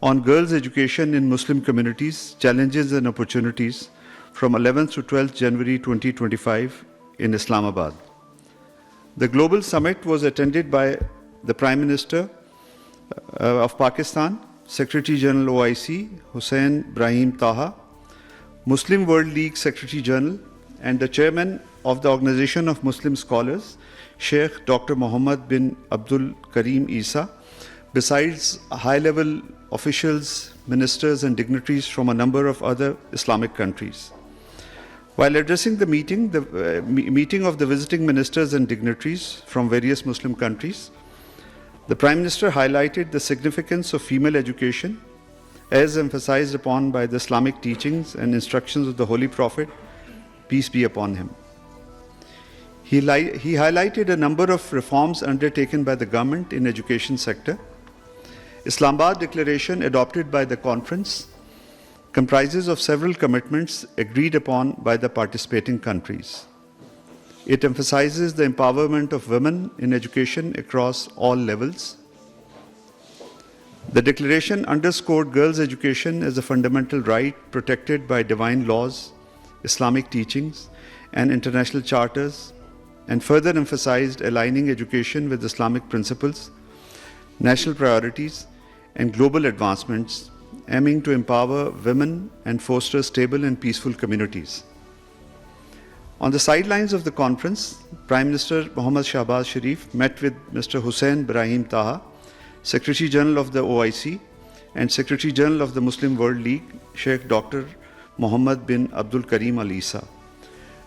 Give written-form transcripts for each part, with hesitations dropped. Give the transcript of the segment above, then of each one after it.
on girls' education in Muslim communities, challenges and opportunities from 11th to 12th January 2025 in Islamabad. The global summit was attended by the Prime Minister of Pakistan, Secretary General OIC, Hussein Brahim Taha, Muslim World League Secretary General, and the Chairman of the Organization of Muslim Scholars, Sheikh Dr. Muhammad bin Abdul Karim Isa, besides high-level officials, ministers and dignitaries from a number of other Islamic countries. While addressing the meeting of the visiting ministers and dignitaries from various Muslim countries, the Prime Minister highlighted the significance of female education as emphasized upon by the Islamic teachings and instructions of the Holy Prophet, peace be upon him. He highlighted a number of reforms undertaken by the government in education sector. Islamabad Declaration adopted by the conference comprises of several commitments agreed upon by the participating countries. It emphasizes the empowerment of women in education across all levels. The declaration underscored girls' education as a fundamental right protected by divine laws, Islamic teachings, and international charters, and further emphasized aligning education with Islamic principles, national priorities, and global advancements, aiming to empower women and foster stable and peaceful communities. On the sidelines of the conference, Prime Minister Mohammad Shahbaz Sharif met with Mr. Hussein Brahim Taha, Secretary General of the OIC, and Secretary General of the Muslim World League, Sheikh Dr. Muhammad bin Abdul Karim Al Isa.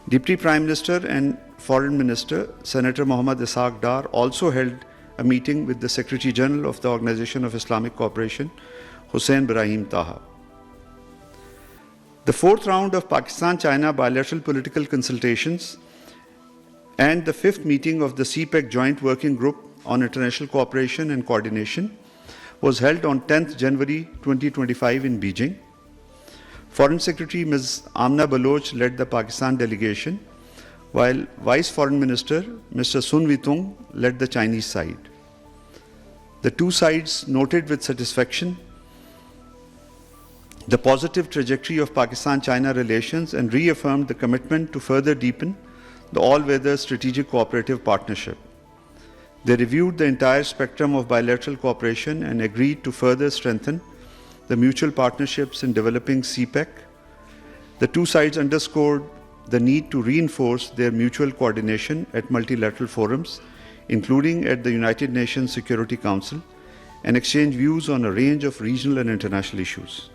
Deputy Prime Minister and Foreign Minister, Senator Muhammad Ishaq Dar, also held a meeting with the Secretary General of the Organization of Islamic Cooperation, Hussein Brahim Taha. The fourth round of Pakistan-China bilateral political consultations and the fifth meeting of the CPEC Joint Working Group on International Cooperation and Coordination was held on 10th January 2025 in Beijing. Foreign Secretary Ms. Amna Baloch led the Pakistan delegation, while Vice Foreign Minister Mr. Sun Wetung led the Chinese side. The two sides noted with satisfaction the positive trajectory of Pakistan-China relations and reaffirmed the commitment to further deepen the all-weather strategic cooperative partnership. They reviewed the entire spectrum of bilateral cooperation and agreed to further strengthen the mutual partnerships in developing CPEC. The two sides underscored the need to reinforce their mutual coordination at multilateral forums, including at the United Nations Security Council, and exchange views on a range of regional and international issues.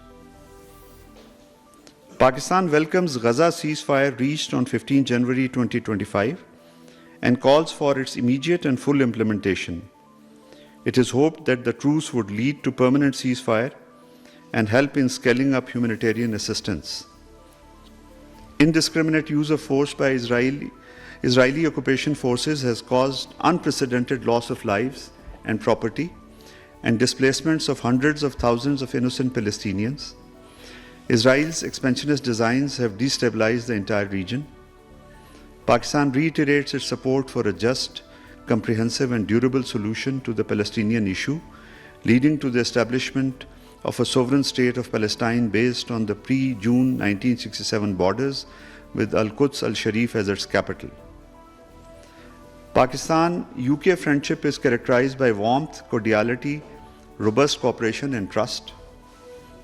Pakistan welcomes Gaza ceasefire reached on 15 January 2025 and calls for its immediate and full implementation. It is hoped that the truce would lead to permanent ceasefire and help in scaling up humanitarian assistance. Indiscriminate use of force by Israeli occupation forces has caused unprecedented loss of lives and property and displacements of hundreds of thousands of innocent Palestinians. Israel's expansionist designs have destabilized the entire region. Pakistan reiterates its support for a just, comprehensive and durable solution to the Palestinian issue, leading to the establishment of a sovereign state of Palestine based on the pre-June 1967 borders with Al-Quds Al-Sharif as its capital. Pakistan-UK friendship is characterized by warmth, cordiality, robust cooperation and trust.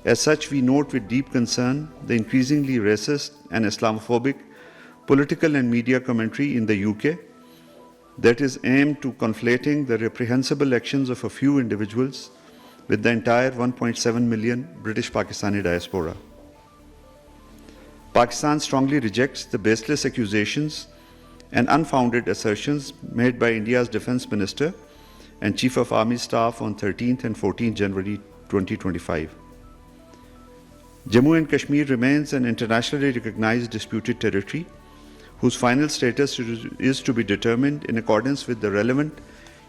As such, we note with deep concern the increasingly racist and Islamophobic political and media commentary in the UK that is aimed to conflating the reprehensible actions of a few individuals with the entire 1.7 million British Pakistani diaspora. Pakistan strongly rejects the baseless accusations and unfounded assertions made by India's Defence Minister and Chief of Army Staff on 13th and 14th January 2025. Jammu and Kashmir remains an internationally recognized disputed territory whose final status is to be determined in accordance with the relevant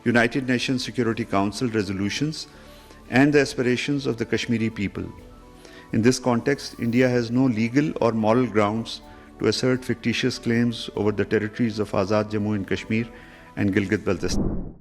United Nations Security Council resolutions and the aspirations of the Kashmiri people. In this context, India has no legal or moral grounds to assert fictitious claims over the territories of Azad Jammu and Kashmir and Gilgit-Baltistan.